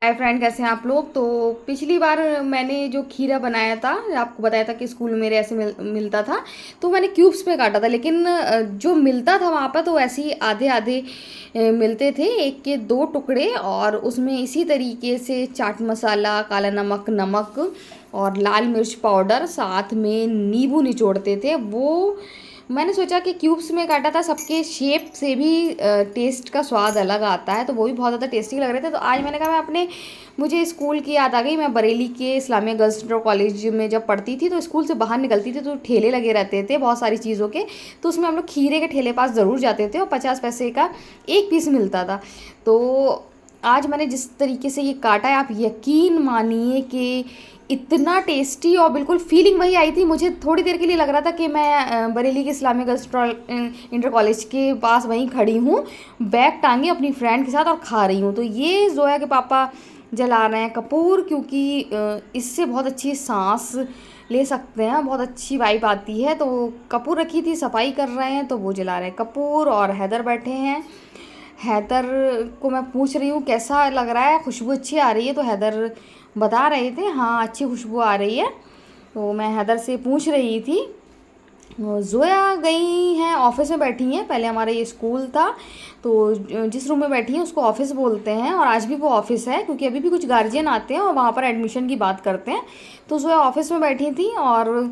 Hi friend, कैसे हैं आप लोग। तो पिछली बार मैंने जो खीरा बनाया था, आपको बताया था कि स्कूल में मेरे ऐसे मिलता था। तो मैंने क्यूब्स में काटा था, लेकिन जो मिलता था वहाँ पर तो ऐसे ही आधे आधे मिलते थे, एक के दो टुकड़े। और उसमें इसी तरीके से चाट मसाला, काला नमक, नमक और लाल मिर्च पाउडर, साथ में नींबू निचोड़ते थे। वो मैंने सोचा कि क्यूब्स में काटा था, सबके शेप से भी टेस्ट का स्वाद अलग आता है, तो वो भी बहुत ज़्यादा टेस्टी लग रहे थे। तो आज मैंने कहा मैं अपने मुझे स्कूल की याद आ गई। मैं बरेली के इस्लामिया गर्ल्स इंटर कॉलेज में जब पढ़ती थी, तो स्कूल से बाहर निकलती थी तो ठेले लगे रहते थे बहुत सारी चीज़ों के। तो उसमें हम लोग खीरे के ठेले पास ज़रूर जाते थे और 50 पैसे का एक पीस मिलता था। तो आज मैंने जिस तरीके से ये काटा है, आप यकीन मानिए कि इतना टेस्टी और बिल्कुल फीलिंग वही आई थी। मुझे थोड़ी देर के लिए लग रहा था कि मैं बरेली के इस्लामिक गर्ल्स इंटर कॉलेज के पास वहीं खड़ी हूँ, बैग टांगे अपनी फ्रेंड के साथ और खा रही हूँ। तो ये जोया के पापा जला रहे हैं कपूर, क्योंकि इससे बहुत अच्छी सांस ले सकते हैं, बहुत अच्छी वाइब आती है। तो कपूर रखी थी, सफाई कर रहे हैं, तो वो जला रहे हैं कपूर। और हैदर बैठे हैं। हैदर को मैं पूछ रही हूँ कैसा लग रहा है, खुशबू अच्छी आ रही है। तो हैदर बता रहे थे हाँ अच्छी खुशबू आ रही है। तो मैं हैदर से पूछ रही थी। जोया गई हैं ऑफिस में बैठी हैं। पहले हमारा ये स्कूल था, तो जिस रूम में बैठी हैं उसको ऑफिस बोलते हैं, और आज भी वो ऑफिस है, क्योंकि अभी भी कुछ गार्जियन आते हैं और वहाँ पर एडमिशन की बात करते हैं। तो जोया ऑफिस में बैठी थी और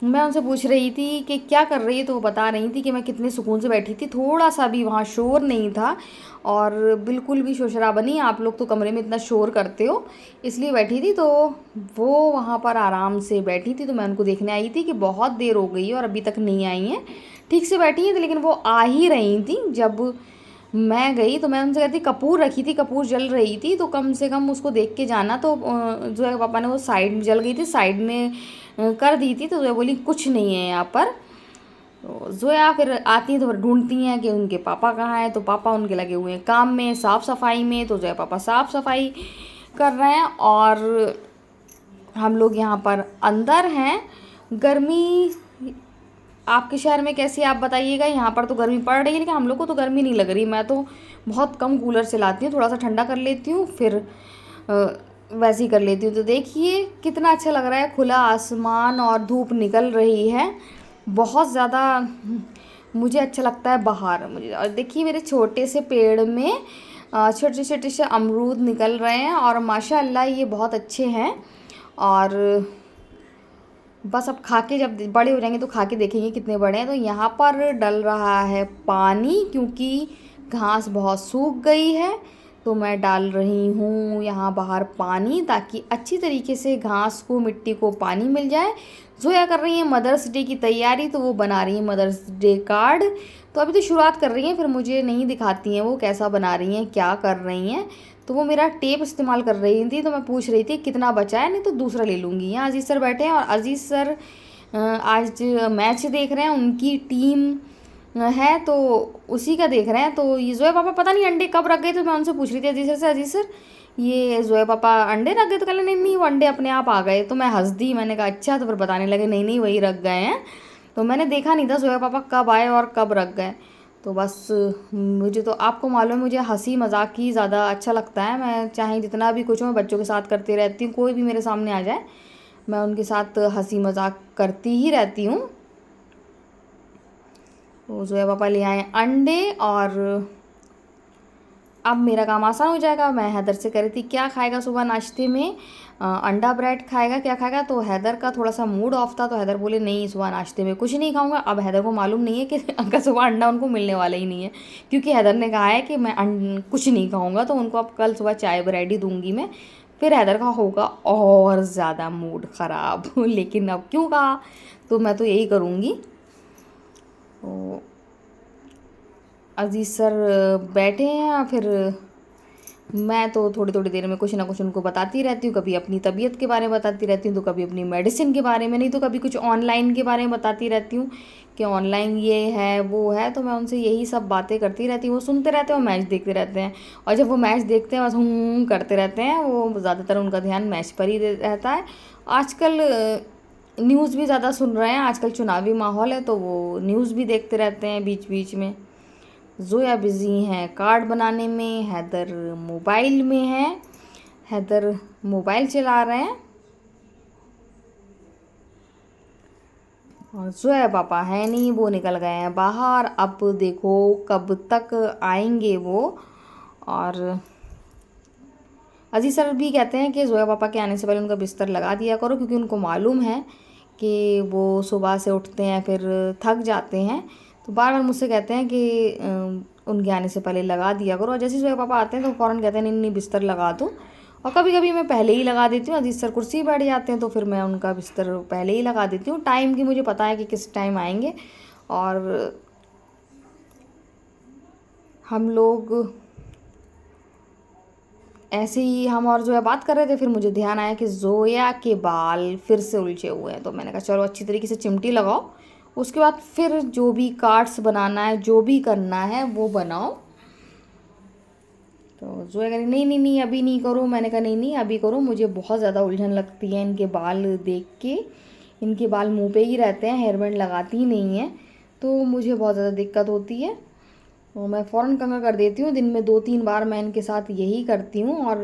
मैं उनसे पूछ रही थी कि क्या कर रही है। तो वो बता रही थी कि मैं कितने सुकून से बैठी थी, थोड़ा सा भी वहाँ शोर नहीं था और बिल्कुल भी शोर शराबा नहीं। आप लोग तो कमरे में इतना शोर करते हो, इसलिए बैठी थी। तो वो वहाँ पर आराम से बैठी थी। तो मैं उनको देखने आई थी कि बहुत देर हो गई है और अभी तक नहीं आई हैं, ठीक से बैठी हैं। लेकिन वो आ ही रही थी जब मैं गई। तो मैं उनसे कहती कपूर रखी थी, कपूर जल रही थी, तो कम से कम उसको देख के जाना। तो जो है पापा ने वो साइड में जल गई थी, साइड में कर दी थी। तो जोया बोली कुछ नहीं है यहाँ पर। तो जोया फिर आती हैं तो फिर ढूंढती हैं कि उनके पापा कहाँ हैं। तो पापा उनके लगे हुए हैं काम में, साफ़ सफाई में। तो जोया पापा साफ़ सफाई कर रहे हैं और हम लोग यहाँ पर अंदर हैं। गर्मी आपके शहर में कैसी है आप बताइएगा। यहाँ पर तो गर्मी पड़ रही है, लेकिन हम लोग को तो गर्मी नहीं लग रही। मैं तो बहुत कम कूलर चलाती हूँ, थोड़ा सा ठंडा कर लेती हूँ, फिर वैसे ही कर लेती हूँ। तो देखिए कितना अच्छा लग रहा है, खुला आसमान और धूप निकल रही है बहुत ज़्यादा। मुझे अच्छा लगता है बाहर मुझे। और देखिए मेरे छोटे से पेड़ में छोटे छोटे से अमरूद निकल रहे हैं और माशाल्लाह ये बहुत अच्छे हैं। और बस अब खा के जब बड़े हो जाएंगे तो खा के देखेंगे कितने बड़े हैं। तो यहाँ पर डल रहा है पानी, क्योंकि घास बहुत सूख गई है। तो मैं डाल रही हूँ यहाँ बाहर पानी, ताकि अच्छी तरीके से घास को, मिट्टी को पानी मिल जाए। जोया कर रही है मदर्स डे की तैयारी, तो वो बना रही है मदर्स डे कार्ड। तो अभी तो शुरुआत कर रही हैं, फिर मुझे नहीं दिखाती हैं वो कैसा बना रही हैं, क्या कर रही हैं। तो वो मेरा टेप इस्तेमाल कर रही थी। तो मैं पूछ रही थी कितना बचा है, नहीं तो दूसरा ले लूँगी। यहाँ अजीज़ सर बैठे हैं और अजीज़ सर आज मैच देख रहे हैं, उनकी टीम है तो उसी का देख रहे हैं। तो ये जोया पापा पता नहीं अंडे कब रख गए। तो मैं उनसे पूछ रही थी अजीज़ सर से, अजीज़ सर ये जोया पापा अंडे रख गए। तो कहले नहीं नहीं वो अंडे अपने आप आ गए। तो मैं हंस दी, मैंने कहा अच्छा। तो फिर बताने लगे नहीं नहीं वही रख गए हैं। तो मैंने देखा नहीं था जोया पापा कब आए और कब रख गए। तो बस मुझे तो आपको मालूम है मुझे हंसी मजाक ही ज़्यादा अच्छा लगता है। मैं चाहे जितना भी कुछ हो, मैं बच्चों के साथ करती रहती हूँ। कोई भी मेरे सामने आ जाए मैं उनके साथ हंसी मजाक करती ही रहती हूँ। तो जोया पापा ले आए अंडे और अब मेरा काम आसान हो जाएगा। मैं हैदर से कह रही थी क्या खाएगा सुबह नाश्ते में, अंडा ब्रेड खाएगा क्या खाएगा। तो हैदर का थोड़ा सा मूड ऑफ था, तो हैदर बोले नहीं सुबह नाश्ते में कुछ नहीं खाऊंगा। अब हैदर को मालूम नहीं है कि अगर सुबह अंडा उनको मिलने वाला ही नहीं है, क्योंकि हैदर ने कहा है कि मैं कुछ नहीं खाऊंगा। तो उनको अब कल सुबह चाय ब्रेड ही दूंगी मैं। फिर हैदर का होगा और ज़्यादा मूड ख़राब लेकिन अब क्यों कहा, तो मैं तो यही करूँगी। तो अजीज़ सर बैठे हैं, फिर मैं तो थोड़ी थोड़ी देर में कुछ ना कुछ उनको बताती रहती हूँ। कभी अपनी तबीयत के बारे में बताती रहती हूँ, तो कभी अपनी मेडिसिन के बारे में, नहीं तो कभी कुछ ऑनलाइन के बारे में बताती रहती हूँ कि ऑनलाइन ये है वो है। तो मैं उनसे यही सब बातें करती रहती हूँ। वो सुनते रहते हैं और मैच देखते रहते हैं। और जब वो मैच देखते हैं बस करते रहते हैं। वो ज़्यादातर उनका ध्यान मैच पर ही रहता है। आजकल न्यूज़ भी ज़्यादा सुन रहे हैं, आजकल चुनावी माहौल है, तो वो न्यूज़ भी देखते रहते हैं बीच बीच में। जोया बिज़ी हैं कार्ड बनाने में, हैदर मोबाइल में है। हैदर मोबाइल चला रहे हैं और जोया पापा है नहीं, वो निकल गए हैं बाहर। अब देखो कब तक आएंगे वो। और अजीज सर भी कहते हैं कि जोया पापा के आने से पहले उनका बिस्तर लगा दिया करो, क्योंकि उनको मालूम है कि वो सुबह से उठते हैं फिर थक जाते हैं, तो बार बार मुझसे कहते हैं कि उनके आने से पहले लगा दिया करो। और जैसे जोया पापा आते हैं तो फ़ौरन कहते हैं नहीं नहीं बिस्तर लगा दो। और कभी कभी मैं पहले ही लगा देती हूँ, अजीज सर कुर्सी बैठ जाते हैं तो फिर मैं उनका बिस्तर पहले ही लगा देती हूँ। टाइम की मुझे पता है कि किस टाइम आएंगे। और हम लोग ऐसे ही हम और जोया बात कर रहे थे, फिर मुझे ध्यान आया कि जोया के बाल फिर से उलझे हुए हैं। तो मैंने कहा चलो अच्छी तरीके से चिमटी लगाओ, उसके बाद फिर जो भी कार्ड्स बनाना है, जो भी करना है वो बनाओ। तो जोया कह रही नहीं नहीं नहीं अभी नहीं करो। मैंने कहा नहीं नहीं अभी करो, मुझे बहुत ज़्यादा उलझन लगती है इनके बाल देख के। इनके बाल मुँह पे ही रहते हैं, हेयर बैंड लगाती ही नहीं है, तो मुझे बहुत ज़्यादा दिक्कत होती है। तो मैं फ़ौरन कंघा कर देती हूँ। दिन में 2-3 बार मैं इनके साथ यही करती हूँ और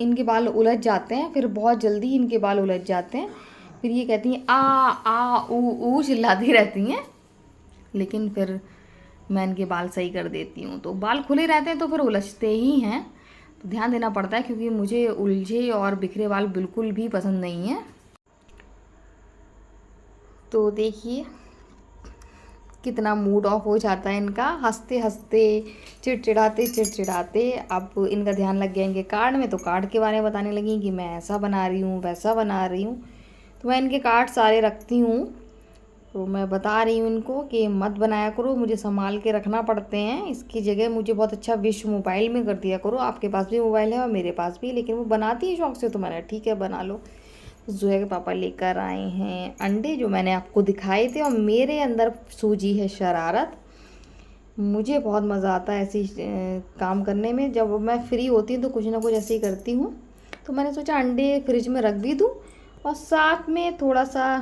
इनके बाल उलझ जाते हैं, फिर बहुत जल्दी इनके बाल उलझ जाते हैं। फिर ये कहती हैं आ ऊ चिल्लाती रहती हैं, लेकिन फिर मैं इनके बाल सही कर देती हूँ। तो बाल खुले रहते हैं तो फिर उलझते ही हैं, तो ध्यान देना पड़ता है, क्योंकि मुझे उलझे और बिखरे बाल बिल्कुल भी पसंद नहीं है। तो देखिए कितना मूड ऑफ हो जाता है इनका, हंसते हंसते चिड़चिड़ाते। अब इनका ध्यान लग गया इनके कार्ड में, तो कार्ड के बारे में बताने लगी कि मैं ऐसा बना रही हूँ वैसा बना रही हूँ। तो मैं इनके कार्ड सारे रखती हूँ, तो मैं बता रही हूँ इनको कि मत बनाया करो, मुझे संभाल के रखना पड़ते हैं। इसकी जगह मुझे बहुत अच्छा विश मोबाइल में कर दिया करो। आपके पास भी मोबाइल है और मेरे पास भी, लेकिन वो बनाती है शौक से, तो मैंने ठीक है बना लो। जोया के पापा लेकर आए हैं अंडे, जो मैंने आपको दिखाए थे, और मेरे अंदर सूजी है शरारत। मुझे बहुत मज़ा आता है ऐसी काम करने में। जब मैं फ्री होती हूँ तो कुछ ना कुछ ऐसे ही करती हूँ। तो मैंने सोचा अंडे फ्रिज में रख भी दूँ और साथ में थोड़ा सा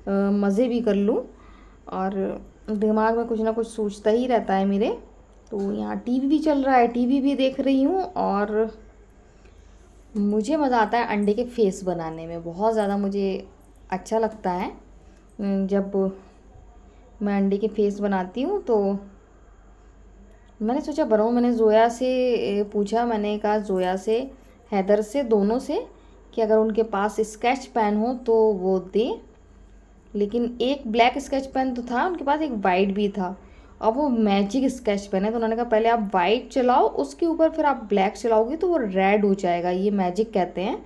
मज़े भी कर लूँ, और दिमाग में कुछ ना कुछ सोचता ही रहता है मेरे। तो यहाँ टीवी भी चल रहा है, टीवी भी देख रही हूँ, और मुझे मज़ा आता है अंडे के फेस बनाने में, बहुत ज़्यादा मुझे अच्छा लगता है। जब मैं अंडे के फेस बनाती हूँ तो मैंने सोचा बनाऊँ। मैंने जोया से पूछा, मैंने कहा जोया से, हैदर से, दोनों से, कि अगर उनके पास स्केच पेन हो तो वो दे। लेकिन एक ब्लैक स्केच पेन तो था उनके पास, एक वाइट भी था। अब वो मैजिक स्केच पेन है, तो उन्होंने कहा पहले आप वाइट चलाओ, उसके ऊपर फिर आप ब्लैक चलाओगे तो वो रेड हो जाएगा, ये मैजिक कहते हैं।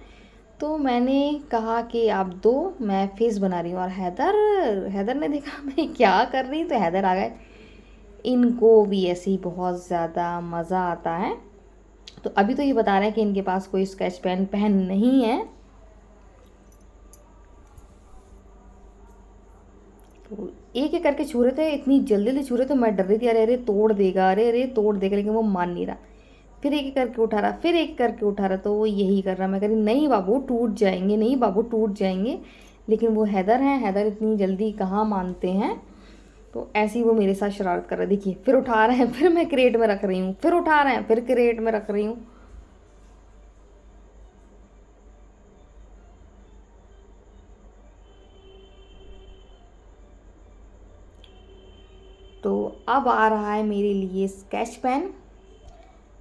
तो मैंने कहा कि आप दो, मैं फेस बना रही हूँ। और हैदर ने देखा मैं क्या कर रही, तो हैदर आ गए। इनको भी ऐसे ही बहुत ज़्यादा मज़ा आता है। तो अभी तो ये बता रहे हैं कि इनके पास कोई स्केच पेन नहीं है। तो एक एक करके छू रहे थे, इतनी जल्दी जल्दी छू रहे थे, मैं डर रही थी अरे अरे तोड़ देगा, अरे अरे तोड़ देगा, लेकिन वो मान नहीं रहा। फिर एक एक करके उठा रहा, फिर एक करके उठा रहा, तो वो यही कर रहा। मैं कह रही नहीं बाबू टूट जाएंगे, नहीं बाबू टूट जाएंगे, लेकिन वो हैदर हैं, हैदर इतनी जल्दी कहाँ मानते हैं। तो ऐसे ही वो मेरे साथ शरारत कर रहे। देखिए फिर उठा रहे हैं, फिर मैं क्रेट में रख रही हूँ, फिर उठा रहे हैं, फिर क्रेट में रख रही हूँ। तो अब आ रहा है मेरे लिए स्केच पेन,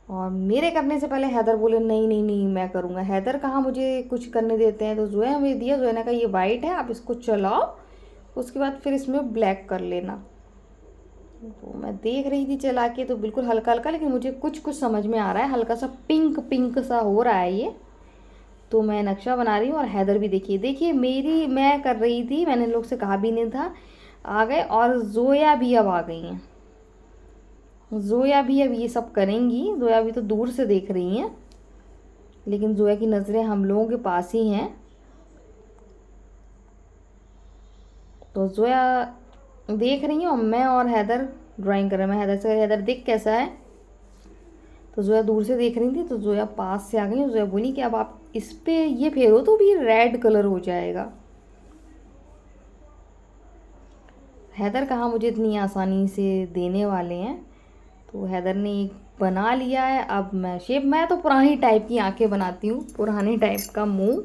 और मेरे करने से पहले हैदर बोले नहीं नहीं नहीं मैं करूँगा। हैदर कहाँ मुझे कुछ करने देते हैं। तो जोया हमें दिया, जोया ने कहा ये वाइट है, आप इसको चलाओ, उसके बाद फिर इसमें ब्लैक कर लेना। तो मैं देख रही थी चला के, तो बिल्कुल हल्का हल्का, लेकिन मुझे कुछ कुछ समझ में आ रहा है, हल्का सा पिंक पिंक सा हो रहा है ये। तो मैं नक्शा बना रही हूँ, और हैदर भी देखिए देखिए मेरी, मैं कर रही थी, मैंने लोग से कहा भी नहीं था, आ गए। और जोया भी अब आ गई हैं, जोया भी अब ये सब करेंगी। जोया भी तो दूर से देख रही हैं, लेकिन जोया की नज़रें हम लोगों के पास ही हैं। तो जोया देख रही हूँ, मैं और हैदर ड्राइंग कर रहे हैं। मैं हैदर से, हैदर देख कैसा है। तो जोया दूर से देख रही थी, तो जोया पास से आ गई। जोया बोली कि अब आप इस पे ये फेरो तो भी रेड कलर हो जाएगा। हैदर कहाँ मुझे इतनी आसानी से देने वाले हैं। तो हैदर ने एक बना लिया है। अब मैं शेप, मैं तो पुरानी टाइप की आंखें बनाती हूँ, पुराने टाइप का मुंह।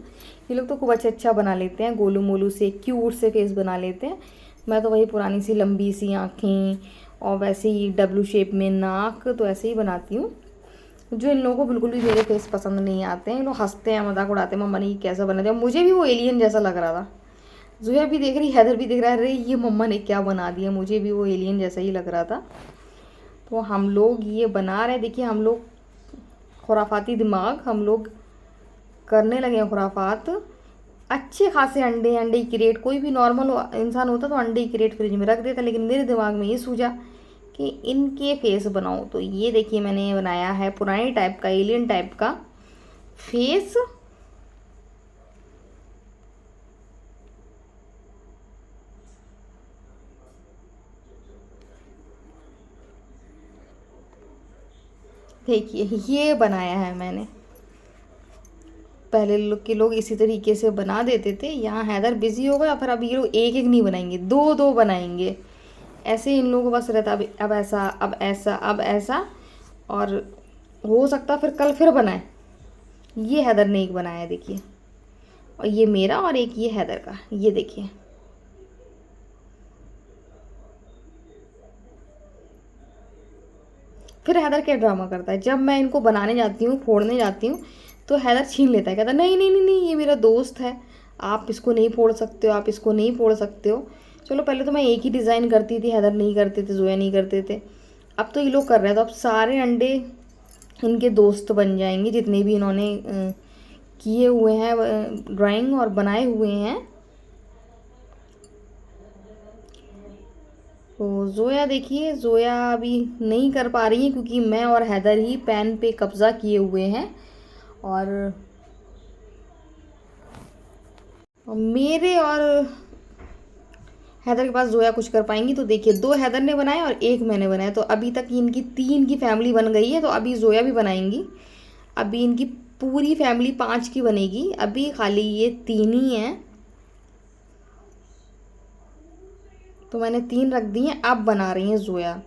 ये लोग तो खूब अच्छा अच्छा बना लेते हैं, गोलू मोलू से क्यूट से फेस बना लेते हैं। मैं तो वही पुरानी सी लंबी सी आँखें और वैसे ही डब्लू शेप में नाक, तो ऐसे ही बनाती हूँ। जो इन लोगों को बिल्कुल भी मेरे फेस पसंद नहीं आते हैं, इन लोग हंसते हैं, मजाक उड़ाते हैं, मम्मा ने ये कैसा बना दिया। मुझे भी वो एलियन जैसा लग रहा था। जुया भी देख रही, हैदर भी देख रहा है, अरे ये मम्मा ने क्या बना दिया, मुझे भी वो एलियन जैसा ही लग रहा था। तो हम लोग ये बना रहे, देखिए हम लोग खुराफाती दिमाग, हम लोग करने लगे हैं खुराफात। अच्छे खासे अंडे, अंडे की क्रेट, कोई भी नॉर्मल इंसान होता तो अंडे की क्रेट फ्रिज में रख देता, लेकिन मेरे दिमाग में ये सूझा कि इनके फेस बनाऊं। तो ये देखिए मैंने बनाया है पुराने टाइप का, एलियन टाइप का फेस। देखिए ये बनाया है मैंने। पहले लोग के लोग इसी तरीके से बना देते थे, यहाँ हैदर बिजी हो गया, फिर अब ये लोग एक एक नहीं बनाएंगे, दो दो बनाएंगे। ऐसे इन लोगों को बस रहता अब ऐसा, अब ऐसा, अब ऐसा, और हो सकता फिर कल फिर बनाए। ये हैदर ने एक बनाया है देखिए, और ये मेरा, और एक ये हैदर का, ये देखिए। फिर हैदर क्या ड्रामा करता है, जब मैं इनको बनाने जाती हूँ, फोड़ने जाती हूँ, तो हैदर छीन लेता है, कहता है नहीं नहीं नहीं नहीं, ये मेरा दोस्त है, आप इसको नहीं फोड़ सकते हो, आप इसको नहीं फोड़ सकते हो। चलो पहले तो मैं एक ही डिज़ाइन करती थी, हैदर नहीं करते थे, जोया नहीं करते थे। अब तो ये लोग कर रहे हैं, तो अब सारे अंडे इनके दोस्त बन जाएंगे, जितने भी इन्होंने किए हुए हैं ड्राइंग और बनाए हुए हैं। तो जोया देखिए, जोया अभी नहीं कर पा रही है, क्योंकि मैं और हैदर ही पेन पे कब्ज़ा किए हुए हैं। और मेरे और हैदर के पास जोया कुछ कर पाएंगी। तो देखिए, दो हैदर ने बनाया और एक मैंने बनाया, तो अभी तक इनकी तीन की फैमिली बन गई है। तो अभी जोया भी बनाएंगी, अभी इनकी पूरी फैमिली पांच की बनेगी, अभी खाली ये तीन ही हैं। तो मैंने तीन रख दी हैं, अब बना रही हैं जोया,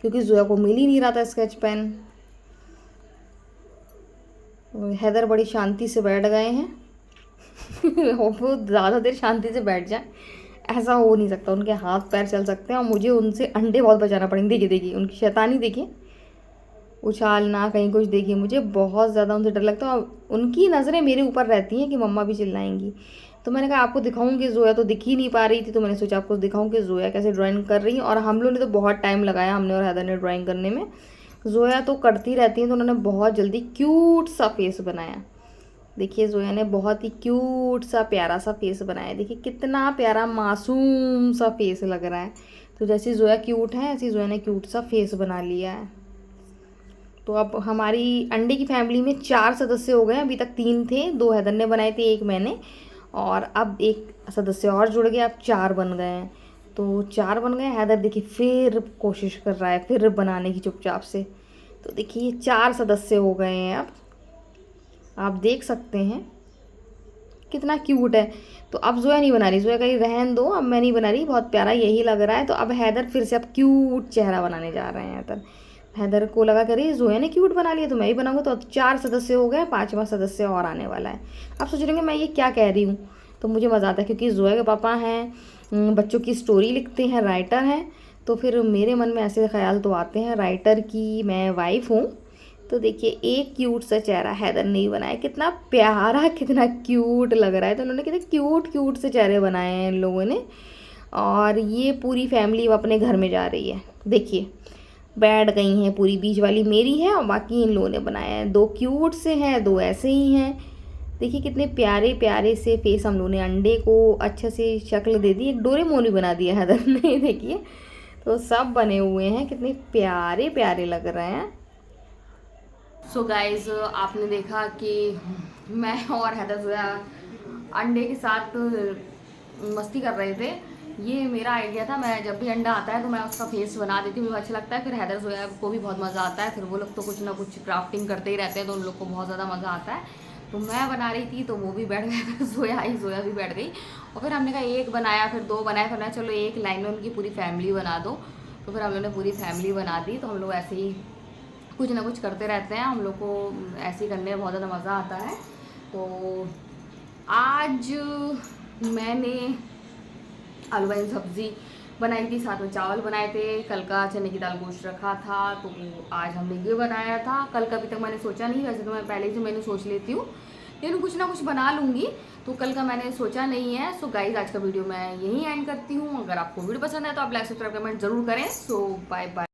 क्योंकि जोया को मिल ही नहीं रहा था स्केच पेन। हैदर बड़ी शांति से बैठ गए हैं। वो ज़्यादा देर शांति से बैठ जाए ऐसा हो नहीं सकता, उनके हाथ पैर चल सकते हैं, और मुझे उनसे अंडे बहुत बचाना पड़ेंगे। देखिए देखिए उनकी शैतानी देखिए, उछालना कहीं कुछ, देखिए मुझे बहुत ज़्यादा उनसे डर लगता है, और उनकी नज़रें मेरे ऊपर रहती हैं कि मम्मा भी चिल्लाएंगी। तो मैंने कहा आपको दिखाऊं कि जोया तो दिख ही नहीं पा रही थी, तो मैंने सोचा आपको दिखाऊं कि जोया कैसे ड्राइंग कर रही है। और हम लोग ने तो बहुत टाइम लगाया, हमने और हैदर ने ड्राइंग करने में। जोया तो करती रहती हैं, तो उन्होंने बहुत जल्दी क्यूट सा फेस बनाया। देखिए जोया ने बहुत ही क्यूट सा प्यारा सा फेस बनाया है, देखिए कितना प्यारा मासूम सा फेस लग रहा है। तो जैसी जोया क्यूट है, ऐसी जोया ने क्यूट सा फेस बना लिया है। तो अब हमारी अंडे की फैमिली में चार सदस्य हो गए, अभी तक तीन थे, दो हैदर ने बनाए थे, एक मैंने, और अब एक सदस्य और जुड़ गया, अब चार बन गए हैं। तो चार बन गए। हैदर देखिए फिर कोशिश कर रहा है फिर बनाने की चुपचाप से। तो देखिए चार सदस्य हो गए हैं अब, आप देख सकते हैं कितना क्यूट है। तो अब जोया नहीं बना रही, जोया कहीं रहन दो, अब मैं नहीं बना रही, बहुत प्यारा यही लग रहा है। तो अब हैदर फिर से अब क्यूट चेहरा बनाने जा रहे हैं। हैदर हैदर को लगा करिए जोया ने क्यूट बना लिया तो मैं ही बनाऊंगा। तो अब चार सदस्य हो गए, पांचवा सदस्य और आने वाला है। आप सोच रहे होंगे मैं ये क्या कह रही हूँ, तो मुझे मज़ा आता है, क्योंकि जोया के पापा हैं बच्चों की स्टोरी लिखते हैं, राइटर हैं। तो फिर मेरे मन में ऐसे ख्याल तो आते हैं, राइटर की मैं वाइफ हूँ। तो देखिए एक क्यूट सा चेहरा हैदर ने ही बनाया, कितना प्यारा कितना क्यूट लग रहा है। तो उन्होंने कितने क्यूट क्यूट से चेहरे बनाए हैं इन लोगों ने। और ये पूरी फैमिली अब अपने घर में जा रही है, देखिए बैठ गई हैं पूरी, बीच वाली मेरी है और बाकी इन लोगों ने बनाया है। दो क्यूट से हैं, दो ऐसे ही हैं। देखिए कितने प्यारे प्यारे से फेस हम लोगों ने, अंडे को अच्छे से शक्ल दे दी, एक डोरेमोन भी बना दिया हैदर ने। देखिए तो सब बने हुए हैं, कितने प्यारे प्यारे लग रहे हैं। सो गाइज आपने देखा कि मैं और हैदर जोया अंडे के साथ मस्ती कर रहे थे। ये मेरा आइडिया था, मैं जब भी अंडा आता है तो मैं उसका फेस बना देती हूँ, मुझे अच्छा लगता है। फिर हैदर जोया को भी बहुत मज़ा आता है, फिर वो लोग तो कुछ ना कुछ क्राफ्टिंग करते ही रहते हैं, तो उन लोग को बहुत ज़्यादा मज़ा आता है। तो मैं बना रही थी तो वो भी बैठ गए, फिर जोया आई, जोया भी बैठ गई। और फिर हमने कहा एक बनाया, फिर दो बनाया, फिर चलो एक लाइन में उनकी पूरी फैमिली बना दो। तो फिर हम लोगों ने पूरी फैमिली बना दी। तो हम लोग ऐसे ही कुछ ना कुछ करते रहते हैं हम लोग को, ऐसे ही करने में बहुत ज़्यादा मज़ा आता है। तो आज मैंने आलू वाली सब्ज़ी बनाई थी, साथ में चावल बनाए थे, कल का चने की दाल गोश्त रखा था, तो आज हमने ये बनाया था। कल का अभी तक मैंने सोचा नहीं, वैसे तो मैं पहले से मेनू सोच लेती हूँ, लेकिन कुछ ना कुछ बना लूँगी, तो कल का मैंने सोचा नहीं है। सो गाइज आज का वीडियो मैं यहीं एंड करती हूँ। अगर आपको वीडियो पसंद है तो आप लाइक सब्सक्राइब कमेंट जरूर करें। सो बाय बाय।